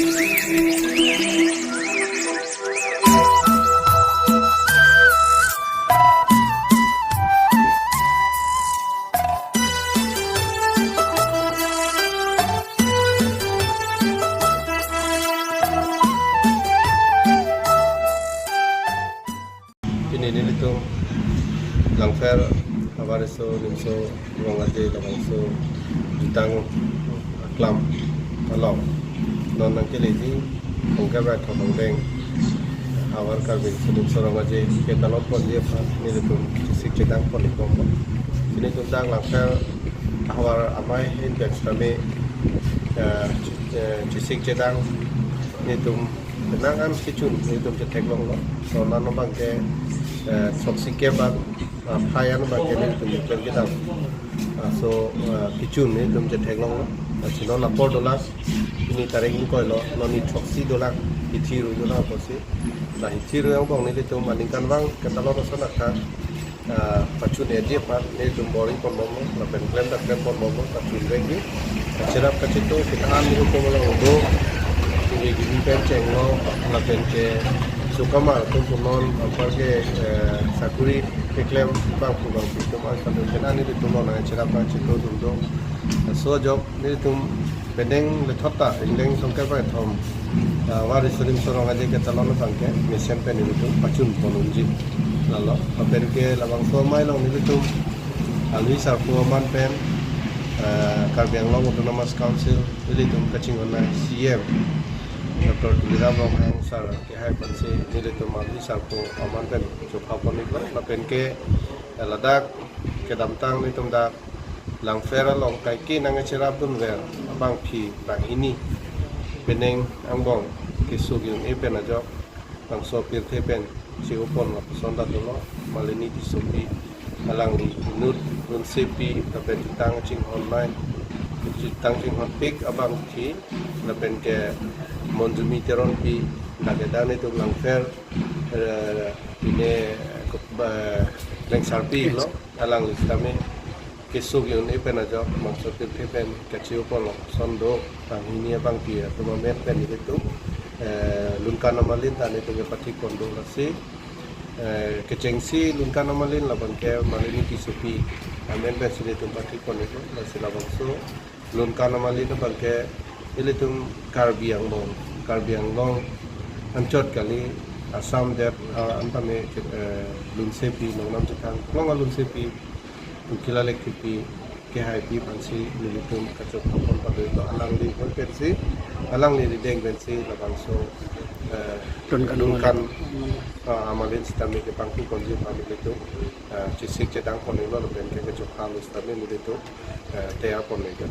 Ini itu langfer abariso nimso ruang aja labangso ditang aklam along non nang kelezi ongkaba thobeng awar karbin nimso ruang aja kita lopon dia fa ni itu sik cedang pon ikom sini tentang langfer awar amai index kami sik cedang itu kenangan kicun itu cetek long lo soalnya nombang ke soksike bag phayan bag kene tum kita so kicun ni tum je thenglong sino na por dola ini taring ko lo ni soksi dola ithiru dola posi na ithiru yang bang ni tum maningkan bang ketalo rosana ka pacun je pa ni tum boring pon momo na pen klem da klem pon momo ta chun rengi cerap kacito kita ni ko mo do ini gini pen cenglo na pen ke Sukama tumpunon apalagi sakuri keklaim bang pulang itu mas kalau kena ni tumpunon dengan cerap cito tumdo so job ni tum pendeng lethota indeng songkai pai thom waris sulim sorong aja kita lalu bangke mission pen ini tum pacun ponunji lalu pen ke labang so mai long ni tum alwi sarpu man pen karbiang long autonomous council ini tum kacing online CM Dr. Tuliram Romhang Sar ke hai panse nile to mali sar ko aman pen chokha ponik la pen ke ladak ke damtang ni tum da langfera long kai ki nang cherap dun ver abang phi bang ini peneng angbong ke sugyung e pen ajo bang so pir the pen si upon la sonda dolo malini di sopi alang ni nut dun sepi ta pen tang ching online tang ching hot pick abang phi la pen ke monjumi teron pi nagedan itu langfer ini leng sarpi lo alang kami kesuk yang ini pen aja maksud itu pen kecil polo sondo bang ini bang pi atau mamet pen itu lunkan amalin tan itu ke pati kondo lasi kecengsi lunkan amalin laban ke malini kisupi amen pen sini tu pati kondo itu lasi laban so lunkan amalin itu bang ke ini tuh Karbiang Long ancot kali Assam dep antame lunsepi nongnam cekan long lunsepi tukila lektipi ke hai pi pansi ini tuh kacok kapon pada itu alang di konversi alang di deng pensi labangso lunkan amalin stami ke pangku konji pamit itu cisik cedang konelo ben ke kacok halus stami itu te apon itu